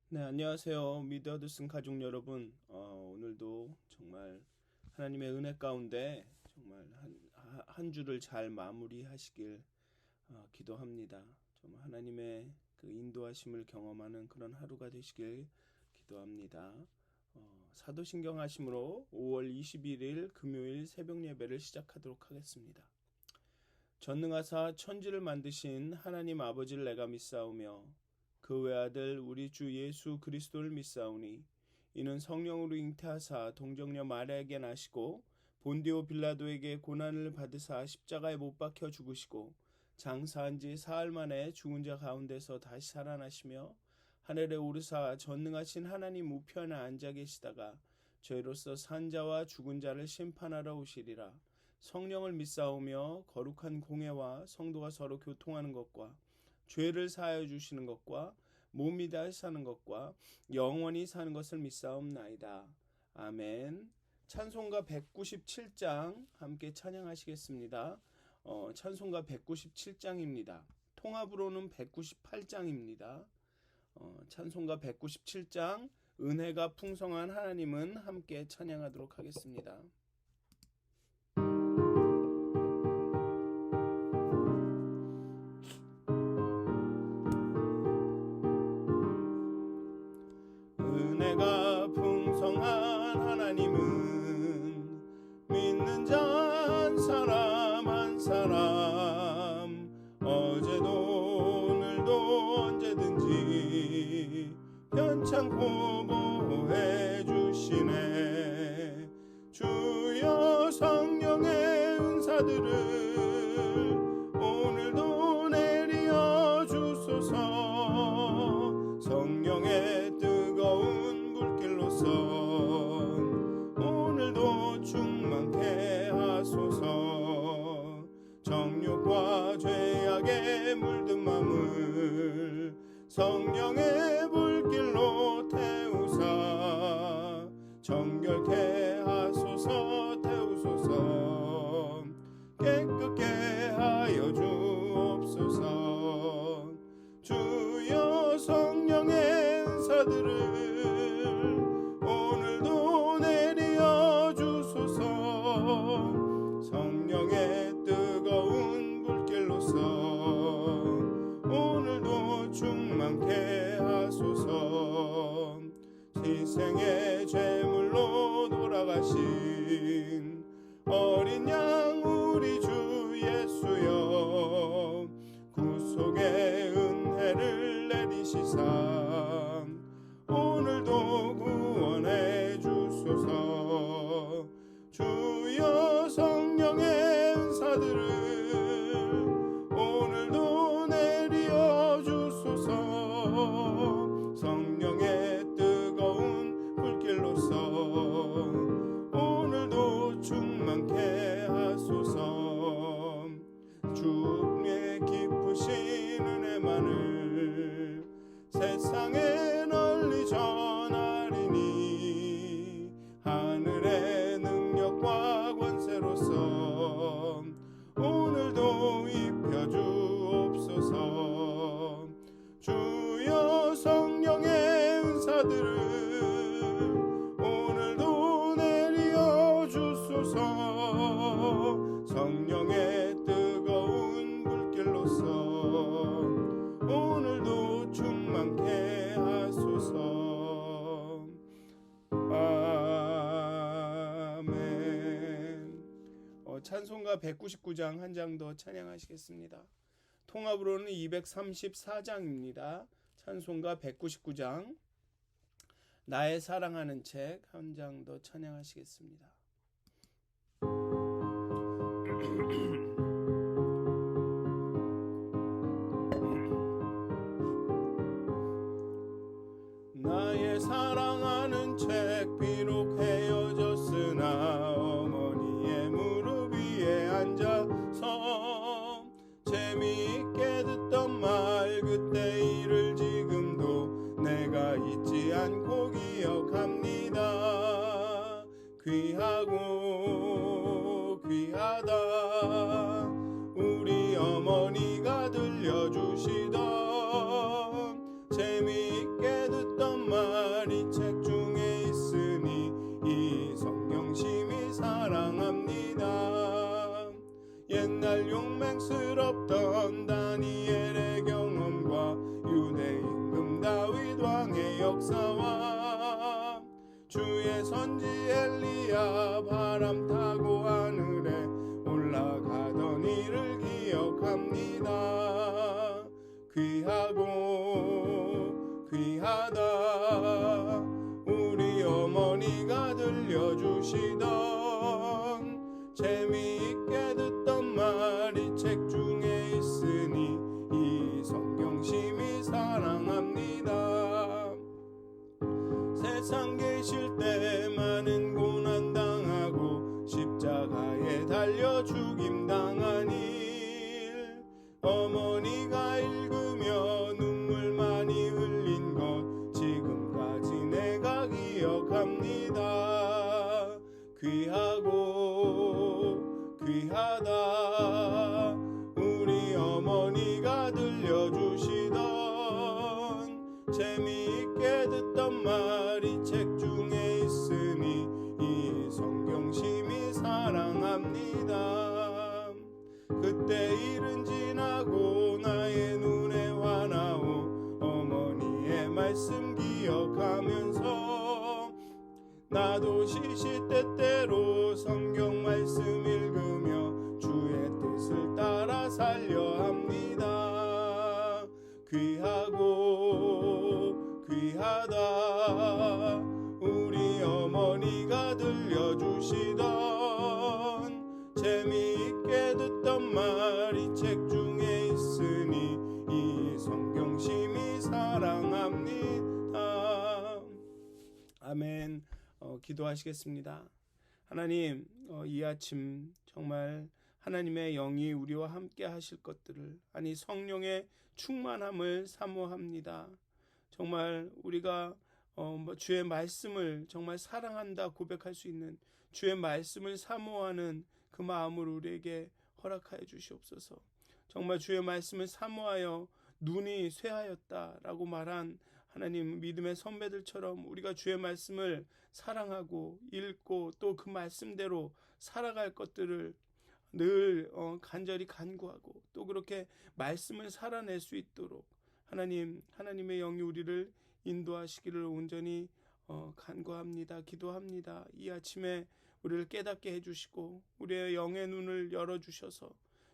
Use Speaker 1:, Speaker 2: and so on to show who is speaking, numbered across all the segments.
Speaker 1: 네, 안녕하세요. 미드어드슨 가족 여러분. 오늘도 정말 하나님의 은혜 가운데 정말 한 주를 잘 마무리하시길 기도합니다. 좀 하나님의 그 인도하심을 경험하는 그런 하루가 되시길 기도합니다. 사도신경 하심으로 5월 21일 금요일 새벽 예배를 시작하도록 하겠습니다. 전능하사 천지를 만드신 하나님 아버지를 내가 믿사오며 그 외아들 우리 주 예수 그리스도를 믿사오니 이는 성령으로 잉태하사 동정녀 마리아에게 나시고 본디오 빌라도에게 고난을 받으사 십자가에 못 박혀 죽으시고 장사한 지 사흘 만에 죽은 자 가운데서 다시 살아나시며 하늘에 오르사 전능하신 하나님 우편에 앉아 계시다가 저희로서 산 자와 죽은 자를 심판하러 오시리라. 성령을 믿사오며 거룩한 공회와 성도가 서로 교통하는 것과 죄를 사하여 주시는 것과 몸이 다시 사는 것과 영원히 사는 것을 믿사옵나이다. 아멘. 찬송가 197장 함께 찬양하시겠습니다. 찬송가 197장입니다. 통합으로는 198장입니다. 찬송가 197장 은혜가 풍성한 하나님은 함께 찬양하도록 하겠습니다. 은혜가 풍성한 하나님은 믿는 자 한 사람 한 사람 어제도 오늘도 언제든지 편찮고 보호해 주시네. 주여 성령의 은사들을 오늘도 내려 주소서. 성령의 뜨거운 불길로서 오늘도 충만케 하소서. 정욕과 죄악에 물든 맘을 성령의 불길로 태우사 정결케 하소서. 태우소서. 깨끗게 하여 주옵소서. 주여 성령의 은사들을 오늘도 내려 주소서. 성령의 뜨거운 불길로서 오늘도 충만케 하소서. 희생의 제물로 돌아가신 어린 양 우리 주 예수여 구속의 은혜를 내리시사 오늘도 구원해 주소서. 주여 성령의 은사들을 오늘도 내려 주소서. 성령의 뜨거운 불길로서 오늘도 충만케 하소서. 주의 깊으신 은혜만을 세상에 널리 전하리니 하늘의 능력과 권세로서 오늘도 입혀주옵소서. 주여 성령의 은사들을 오늘도 내려 주소서. 성령의 뜨거운 불길로서 오늘도 충만케 하소서. 아멘. 찬송가 199장 한 장 더 찬양하시겠습니다. 통합으로는 234장입니다. 찬송가 199장 나의 사랑하는 책 한 장 더 찬양하시겠습니다. 나의 사랑하는 책 비록 헤어졌으나 어머니의 무릎 위에 앉아서 재미있게 듣던 말 그때 일을 지금도 내가 잊지 않고 기억합니다. 귀하고 귀하다 우리 어머니가 들려주시던 재미있게 듣던 영광스럽던 다니엘의 경험과 유대 임금 다윗 왕의 역사와 주의 선지 엘리야 바람 타고 하늘에 올라가던 일을 기억합니다. 귀하고 귀하다 우리 어머니가 들려주시던 재미있게 듣던 말이 책 중에 있으니 이 성경 심히 사랑합니다. 세상 계실 때 많은 고난 당하고 십자가에 달려 죽임 당한 일 어머니가 읽으며 눈물 많이 흘린 것 지금까지 내가 기억합니다. 귀하고 귀하다 우리 어머니가 들려주시던 재미있게 듣던 말이 책 중에 있으니 이 성경 심히 사랑합니다. 그때 일은 지나고 나의 눈에 화나오 어머니의 말씀 기억하면서 나도 시시때때로 성경 말씀 읽으며 주의 뜻을 따라 살려 합니다. 귀하고 귀하다 우리 어머니가 들려주시던 재미있게 듣던 말이 책 중에 있으니 이 성경 심히 사랑합니다. 아멘. 기도하시겠습니다. 하나님, 이 아침 정말 하나님의 영이 우리와 함께 하실 것들을, 아니 성령의 충만함을 사모합니다. 정말 우리가 주의 말씀을 정말 사랑한다 고백할 수 있는 주의 말씀을 사모하는 그 마음을 우리에게 허락하여 주시옵소서. 정말 주의 말씀을 사모하여 눈이 쇠하였다라고 말한 하나님 믿음의 선배들처럼 우리가 주의 말씀을 사랑하고 읽고 또 그 말씀대로 살아갈 것들을 늘 간절히 간구하고 또 그렇게 말씀을 살아낼 수 있도록 하나님의 영이 우리를 인도하시기를 온전히 간구합니다. 기도합니다. 이 아침에 우리를 깨닫게 해주시고 우리의 영의 눈을 열어주셔서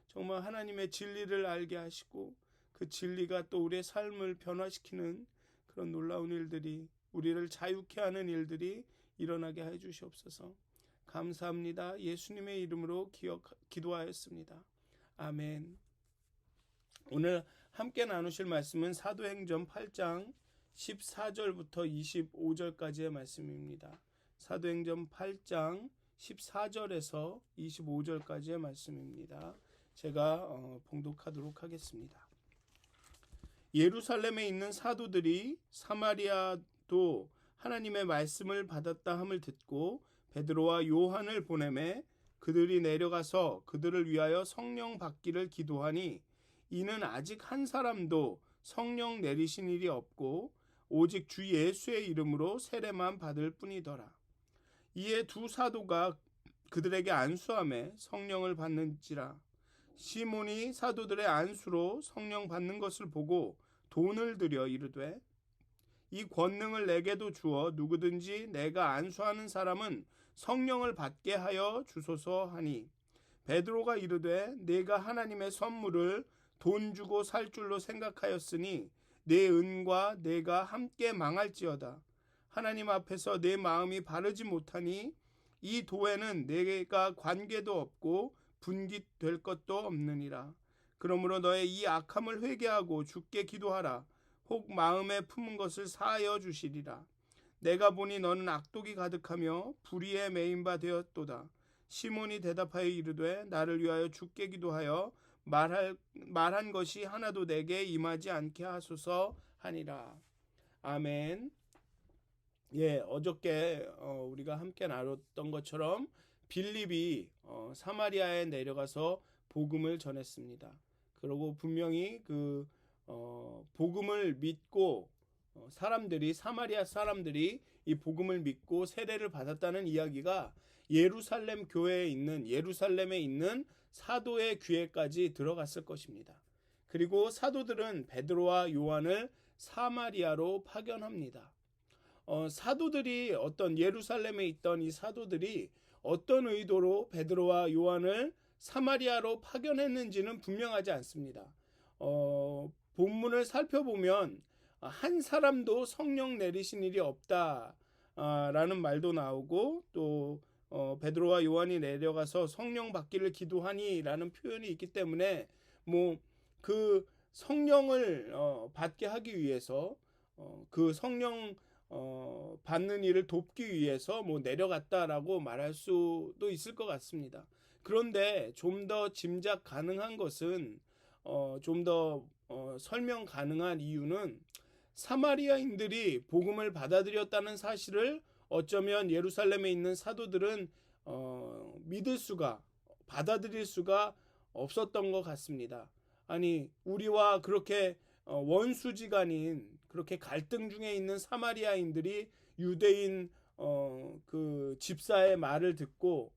Speaker 1: 정말 하나님의 진리를 알게 하시고 그 진리가 또 우리의 삶을 변화시키는 그런 놀라운 일들이 우리를 자유케 하는 일들이 일어나게 해 주시옵소서. 감사합니다. 예수님의 이름으로 기도하였습니다. 아멘. 오늘 함께 나누실 말씀은 사도행전 8장 14절부터 25절까지의 말씀입니다. 사도행전 8장 14절에서 25절까지의 말씀입니다. 제가 봉독하도록 하겠습니다. 예루살렘에 있는 사도들이 사마리아도 하나님의 말씀을 받았다 함을 듣고 베드로와 요한을 보내매 그들이 내려가서 그들을 위하여 성령 받기를 기도하니 이는 아직 한 사람도 성령 내리신 일이 없고 오직 주 예수의 이름으로 세례만 받을 뿐이더라. 이에 두 사도가 그들에게 안수하며 성령을 받는지라. 시몬이 사도들의 안수로 성령 받는 것을 보고 돈을 들여 이르되 이 권능을 내게도 주어 누구든지 내가 안수하는 사람은 성령을 받게 하여 주소서 하니 베드로가 이르되 내가 하나님의 선물을 돈 주고 살 줄로 생각하였으니 내 은과 내가 함께 망할지어다. 하나님 앞에서 내 마음이 바르지 못하니 이 도에는 내가 관계도 없고 분깃될 것도 없느니라. 그러므로 너의 이 악함을 회개하고 주께 기도하라. 혹 마음에 품은 것을 사하여 주시리라. 내가 보니 너는 악독이 가득하며 불의에 매인 바 되었도다. 시몬이 대답하여 이르되 나를 위하여 주께 기도하여 말한 것이 하나도 내게 임하지 않게 하소서 하니라. 아멘. 어저께 우리가 함께 나눴던 것처럼 빌립이 사마리아에 내려가서 복음을 전했습니다. 그리고 분명히 그 복음을 믿고 사마리아 사람들이 이 복음을 믿고 세례를 받았다는 이야기가 예루살렘에 있는 사도의 귀에까지 들어갔을 것입니다. 그리고 사도들은 베드로와 요한을 사마리아로 파견합니다. 사도들이 어떤 예루살렘에 있던 이 사도들이 어떤 의도로 베드로와 요한을 사마리아로 파견했는지는 분명하지 않습니다. 본문을 살펴보면 한 사람도 성령 내리신 일이 없다라는 말도 나오고 또 베드로와 요한이 내려가서 성령 받기를 기도하니라는 표현이 있기 때문에 뭐 그 성령을 받게 하기 위해서 그 성령 받는 일을 돕기 위해서 뭐 내려갔다라고 말할 수도 있을 것 같습니다. 그런데 좀 더 짐작 가능한 것은 좀 더 설명 가능한 이유는 사마리아인들이 복음을 받아들였다는 사실을 어쩌면 예루살렘에 있는 사도들은 받아들일 수가 없었던 것 같습니다. 아니, 우리와 그렇게 원수지간인 그렇게 갈등 중에 있는 사마리아인들이 유대인 그 집사의 말을 듣고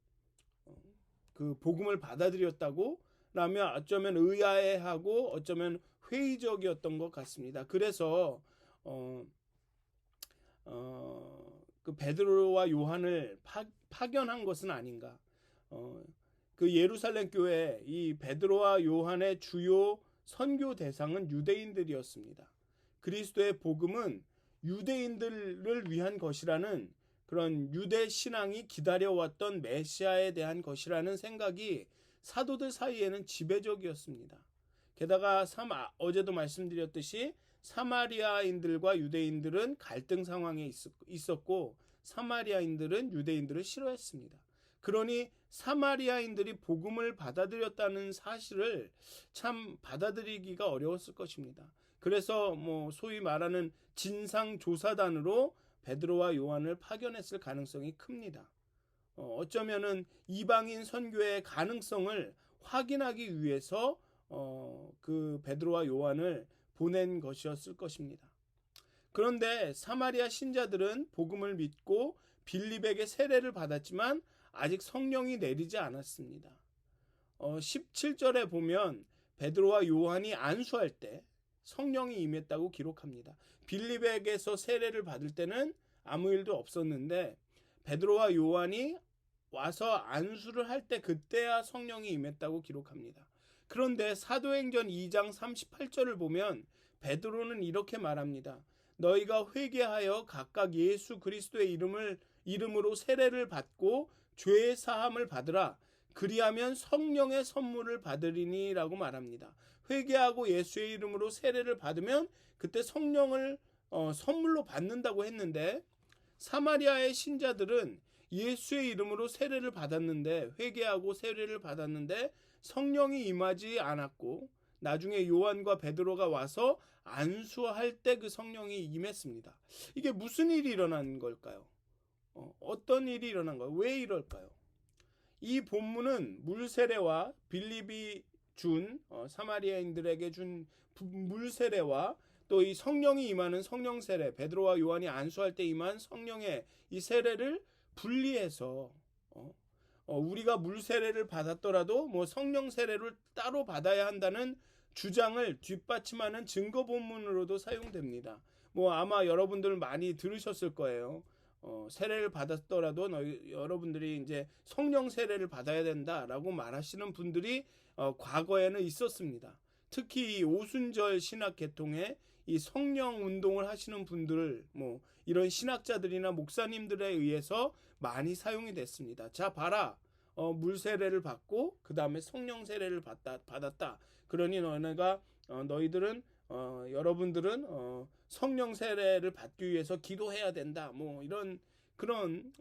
Speaker 1: 그 복음을 받아들였다고 라면 어쩌면 의아해하고 어쩌면 회의적이었던 것 같습니다. 그래서 그 베드로와 요한을 파견한 것은 아닌가. 그 예루살렘 교회 이 베드로와 요한의 주요 선교 대상은 유대인들이었습니다. 그리스도의 복음은 유대인들을 위한 것이라는 그런 유대 신앙이 기다려왔던 메시아에 대한 것이라는 생각이 사도들 사이에는 지배적이었습니다. 게다가 어제도 말씀드렸듯이 사마리아인들과 유대인들은 갈등 상황에 있었고 사마리아인들은 유대인들을 싫어했습니다. 그러니 사마리아인들이 복음을 받아들였다는 사실을 참 받아들이기가 어려웠을 것입니다. 그래서 뭐 소위 말하는 진상조사단으로 베드로와 요한을 파견했을 가능성이 큽니다. 어쩌면은 이방인 선교의 가능성을 확인하기 위해서 그 베드로와 요한을 보낸 것이었을 것입니다. 그런데 사마리아 신자들은 복음을 믿고 빌립에게 세례를 받았지만 아직 성령이 내리지 않았습니다. 17절에 보면 베드로와 요한이 안수할 때 성령이 임했다고 기록합니다. 빌립에게서 세례를 받을 때는 아무 일도 없었는데 베드로와 요한이 와서 안수를 할 때 그때야 성령이 임했다고 기록합니다. 그런데 사도행전 2장 38절을 보면 베드로는 이렇게 말합니다. 너희가 회개하여 각각 예수 그리스도의 이름으로 세례를 받고 죄의 사함을 받으라. 그리하면 성령의 선물을 받으리니 라고 말합니다. 회개하고 예수의 이름으로 세례를 받으면 그때 성령을 선물로 받는다고 했는데 사마리아의 신자들은 예수의 이름으로 세례를 받았는데 회개하고 세례를 받았는데 성령이 임하지 않았고 나중에 요한과 베드로가 와서 안수할 때 그 성령이 임했습니다. 이게 무슨 일이 일어난 걸까요? 어떤 일이 일어난 거예요? 왜 이럴까요? 이 본문은 물세례와 빌립이 준 사마리아인들에게 준 물세례와 또 이 성령이 임하는 성령 세례, 베드로와 요한이 안수할 때 임한 성령의 이 세례를 분리해서 우리가 물 세례를 받았더라도 뭐 성령 세례를 따로 받아야 한다는 주장을 뒷받침하는 증거 본문으로도 사용됩니다. 뭐 아마 여러분들 많이 들으셨을 거예요. 세례를 받았더라도 여러분들이 이제 성령 세례를 받아야 된다라고 말하시는 분들이 과거에는 있었습니다. 특히 이 오순절 신학 계통에 이 성령 운동을 하시는 분들, 뭐 이런 신학자들이나 목사님들에 의해서 많이 사용이 됐습니다. 자, 봐라. 물 세례를 받고 그 다음에 성령 세례를 받았다. 그러니 너희들은 여러분들은 성령 세례를 받기 위해서 기도해야 된다. 뭐 이런 그런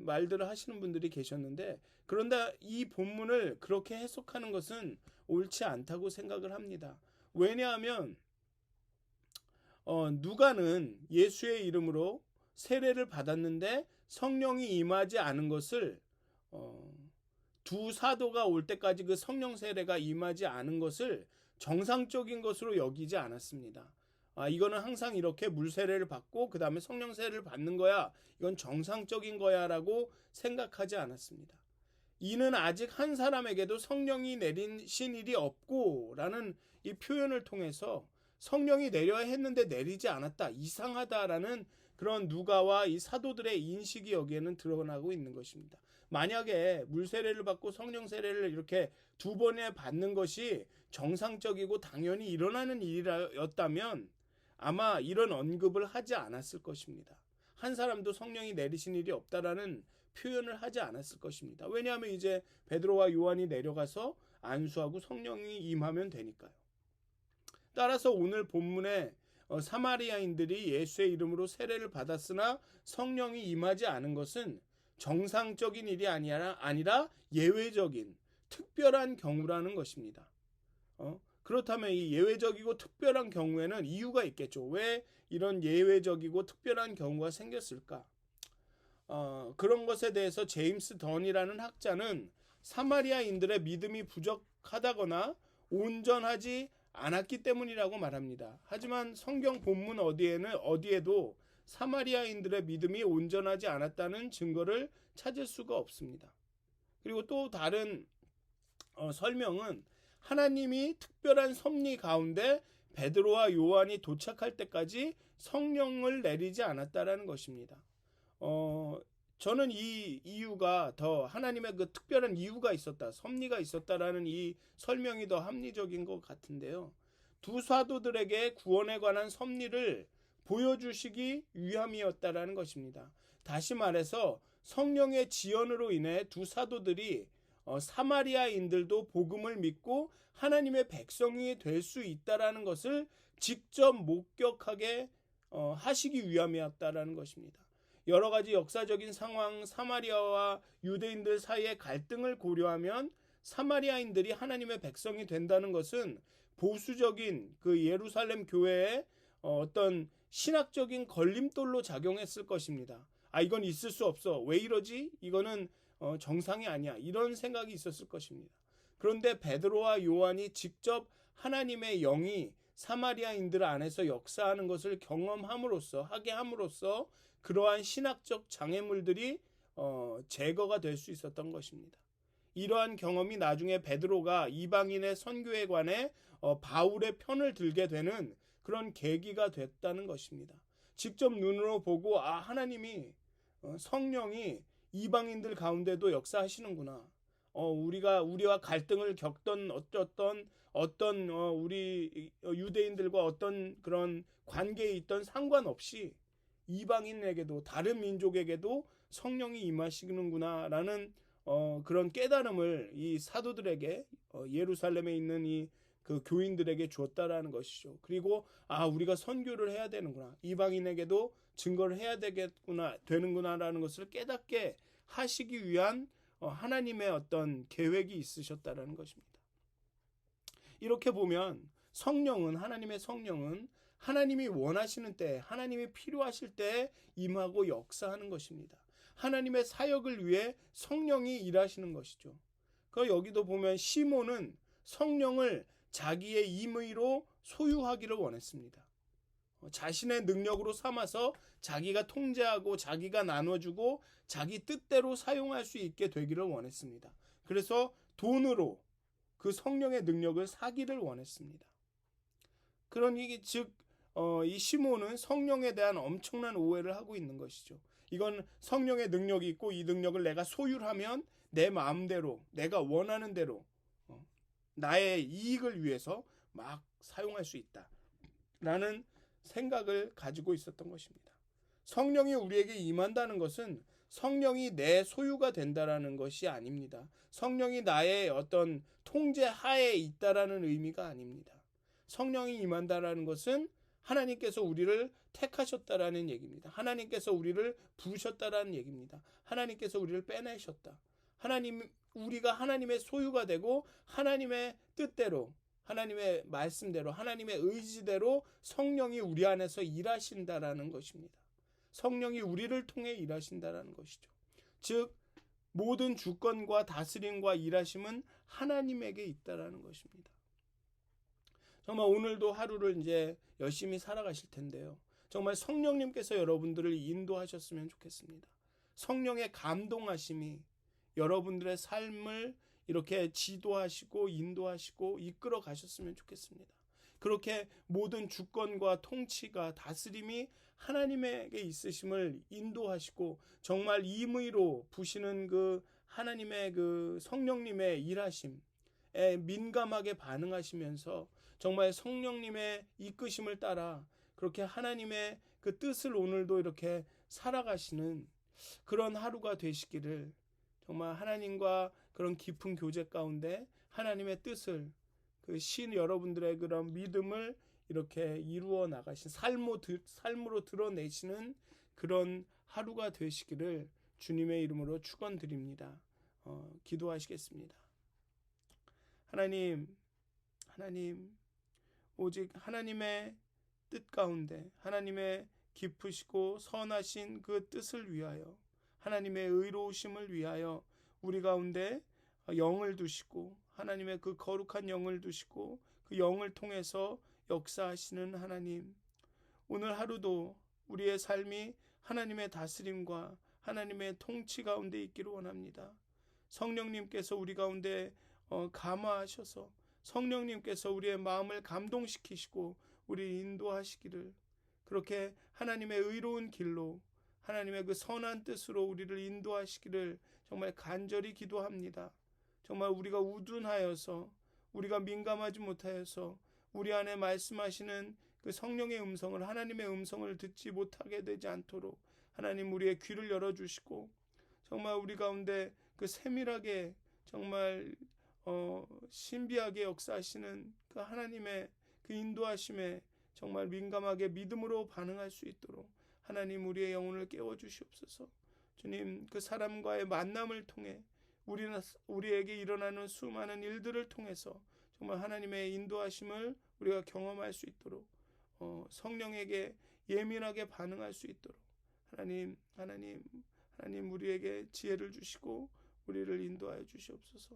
Speaker 1: 말들을 하시는 분들이 계셨는데 그런데 이 본문을 그렇게 해석하는 것은 옳지 않다고 생각을 합니다. 왜냐하면 누가는 예수의 이름으로 세례를 받았는데 성령이 임하지 않은 것을 두 사도가 올 때까지 그 성령 세례가 임하지 않은 것을 정상적인 것으로 여기지 않았습니다. 이거는 항상 이렇게 물 세례를 받고 그 다음에 성령 세례를 받는 거야. 이건 정상적인 거야 라고 생각하지 않았습니다. 이는 아직 한 사람에게도 성령이 내리신 일이 없고 라는 이 표현을 통해서 성령이 내려야 했는데 내리지 않았다, 이상하다라는 그런 누가와 이 사도들의 인식이 여기에는 드러나고 있는 것입니다. 만약에 물 세례를 받고 성령 세례를 이렇게 두 번에 받는 것이 정상적이고 당연히 일어나는 일이었다면 아마 이런 언급을 하지 않았을 것입니다. 한 사람도 성령이 내리신 일이 없다라는 표현을 하지 않았을 것입니다. 왜냐하면 이제 베드로와 요한이 내려가서 안수하고 성령이 임하면 되니까요. 따라서 오늘 본문에 사마리아인들이 예수의 이름으로 세례를 받았으나 성령이 임하지 않은 것은 정상적인 일이 아니라 예외적인 특별한 경우라는 것입니다. 그렇다면 이 예외적이고 특별한 경우에는 이유가 있겠죠. 왜 이런 예외적이고 특별한 경우가 생겼을까? 그런 것에 대해서 제임스 던이라는 학자는 사마리아인들의 믿음이 부족하다거나 온전하지 않았기 때문이라고 말합니다. 하지만 성경 본문 어디에도 사마리아인들의 믿음이 온전하지 않았다는 증거를 찾을 수가 없습니다. 그리고 또 다른 설명은 하나님이 특별한 섭리 가운데 베드로와 요한이 도착할 때까지 성령을 내리지 않았다라는 것입니다. 저는 이 이유가 더 하나님의 그 특별한 이유가 있었다, 섭리가 있었다라는 이 설명이 더 합리적인 것 같은데요. 두 사도들에게 구원에 관한 섭리를 보여주시기 위함이었다라는 것입니다. 다시 말해서 성령의 지연으로 인해 두 사도들이 사마리아인들도 복음을 믿고 하나님의 백성이 될 수 있다라는 것을 직접 목격하게 하시기 위함이었다라는 것입니다. 여러 가지 역사적인 상황, 사마리아와 유대인들 사이의 갈등을 고려하면 사마리아인들이 하나님의 백성이 된다는 것은 보수적인 그 예루살렘 교회의 어떤 신학적인 걸림돌로 작용했을 것입니다. 이건 있을 수 없어. 왜 이러지? 이거는 정상이 아니야. 이런 생각이 있었을 것입니다. 그런데 베드로와 요한이 직접 하나님의 영이 사마리아인들 안에서 역사하는 것을 하게 함으로써 그러한 신학적 장애물들이 제거가 될 수 있었던 것입니다. 이러한 경험이 나중에 베드로가 이방인의 선교에 관해 바울의 편을 들게 되는 그런 계기가 됐다는 것입니다. 직접 눈으로 보고 하나님이 성령이 이방인들 가운데도 역사하시는구나. 우리와 갈등을 겪던 어떤 우리 유대인들과 어떤 그런 관계에 있던 상관없이 이방인에게도 다른 민족에게도 성령이 임하시는구나라는 그런 깨달음을 이 사도들에게 예루살렘에 있는 이 그 교인들에게 주었다라는 것이죠. 그리고 우리가 선교를 해야 되는구나, 이방인에게도 증거를 해야 되는구나라는 것을 깨닫게 하시기 위한 하나님의 어떤 계획이 있으셨다라는 것입니다. 이렇게 보면 하나님의 성령은 하나님이 원하시는 때, 하나님이 필요하실 때 임하고 역사하는 것입니다. 하나님의 사역을 위해 성령이 일하시는 것이죠. 여기도 보면 시몬은 성령을 자기의 임의로 소유하기를 원했습니다. 자신의 능력으로 삼아서 자기가 통제하고 자기가 나눠주고 자기 뜻대로 사용할 수 있게 되기를 원했습니다. 그래서 돈으로 그 성령의 능력을 사기를 원했습니다. 그러니 이 시몬은 성령에 대한 엄청난 오해를 하고 있는 것이죠. 이건 성령의 능력이 있고 이 능력을 내가 소유하면 내 마음대로, 내가 원하는 대로 나의 이익을 위해서 막 사용할 수 있다 라는 생각을 가지고 있었던 것입니다. 성령이 우리에게 임한다는 것은 성령이 내 소유가 된다라는 것이 아닙니다. 성령이 나의 어떤 통제 하에 있다라는 의미가 아닙니다. 성령이 임한다라는 것은 하나님께서 우리를 택하셨다라는 얘기입니다. 하나님께서 우리를 부으셨다라는 얘기입니다. 하나님께서 우리를 빼내셨다. 우리가 하나님의 소유가 되고 하나님의 뜻대로, 하나님의 말씀대로, 하나님의 의지대로 성령이 우리 안에서 일하신다라는 것입니다. 성령이 우리를 통해 일하신다라는 것이죠. 즉 모든 주권과 다스림과 일하심은 하나님에게 있다라는 것입니다. 정말 오늘도 하루를 이제 열심히 살아가실 텐데요. 정말 성령님께서 여러분들을 인도하셨으면 좋겠습니다. 성령의 감동하심이 여러분들의 삶을 이렇게 지도하시고 인도하시고 이끌어 가셨으면 좋겠습니다. 그렇게 모든 주권과 통치가 다스림이 하나님에게 있으심을 인도하시고 정말 임의로 부시는 그 하나님의 그 성령님의 일하심에 민감하게 반응하시면서 정말 성령님의 이끄심을 따라 그렇게 하나님의 그 뜻을 오늘도 이렇게 살아가시는 그런 하루가 되시기를, 정말 하나님과 그런 깊은 교제 가운데 하나님의 뜻을, 그 신 여러분들의 그런 믿음을 이렇게 이루어 나가신 삶으로 드러내시는 그런 하루가 되시기를 주님의 이름으로 축원드립니다. 기도하시겠습니다. 하나님, 오직 하나님의 뜻 가운데 하나님의 깊으시고 선하신 그 뜻을 위하여, 하나님의 의로우심을 위하여 우리 가운데 영을 두시고 하나님의 그 거룩한 영을 두시고 그 영을 통해서 역사하시는 하나님, 오늘 하루도 우리의 삶이 하나님의 다스림과 하나님의 통치 가운데 있기를 원합니다. 성령님께서 우리 가운데 감화하셔서 성령님께서 우리의 마음을 감동시키시고 우리 인도하시기를, 그렇게 하나님의 의로운 길로 하나님의 그 선한 뜻으로 우리를 인도하시기를 정말 간절히 기도합니다. 정말 우리가 우둔하여서, 우리가 민감하지 못하여서 우리 안에 말씀하시는 그 성령의 음성을, 하나님의 음성을 듣지 못하게 되지 않도록 하나님 우리의 귀를 열어주시고, 정말 우리 가운데 그 세밀하게 정말 신비하게 역사하시는 그 하나님의 그 인도하심에 정말 민감하게 믿음으로 반응할 수 있도록 하나님 우리의 영혼을 깨워주시옵소서. 주님, 그 사람과의 만남을 통해 우리에게 일어나는 수많은 일들을 통해서 정말 하나님의 인도하심을 우리가 경험할 수 있도록, 성령에게 예민하게 반응할 수 있도록 하나님 우리에게 지혜를 주시고 우리를 인도하여 주시옵소서.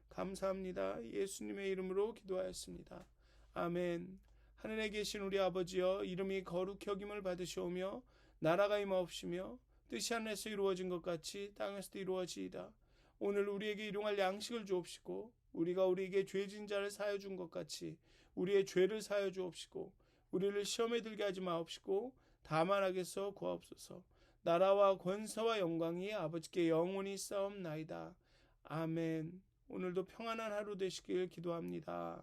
Speaker 1: 감사합니다. 예수님의 이름으로 기도하였습니다. 아멘. 하늘에 계신 우리 아버지여, 이름이 거룩히 여김을 받으시오며 나라가 임하옵시며 뜻이 하늘에서 이루어진 것 같이 땅에서도 이루어지이다. 오늘 우리에게 일용할 양식을 주옵시고 우리가 우리에게 죄진 자를 사하여 준 것 같이 우리의 죄를 사하여 주옵시고 우리를 시험에 들게 하지 마옵시고 다만 악에서 구하옵소서. 나라와 권세와 영광이 아버지께 영원히 싸움나이다. 아멘. 오늘도 평안한 하루 되시길 기도합니다.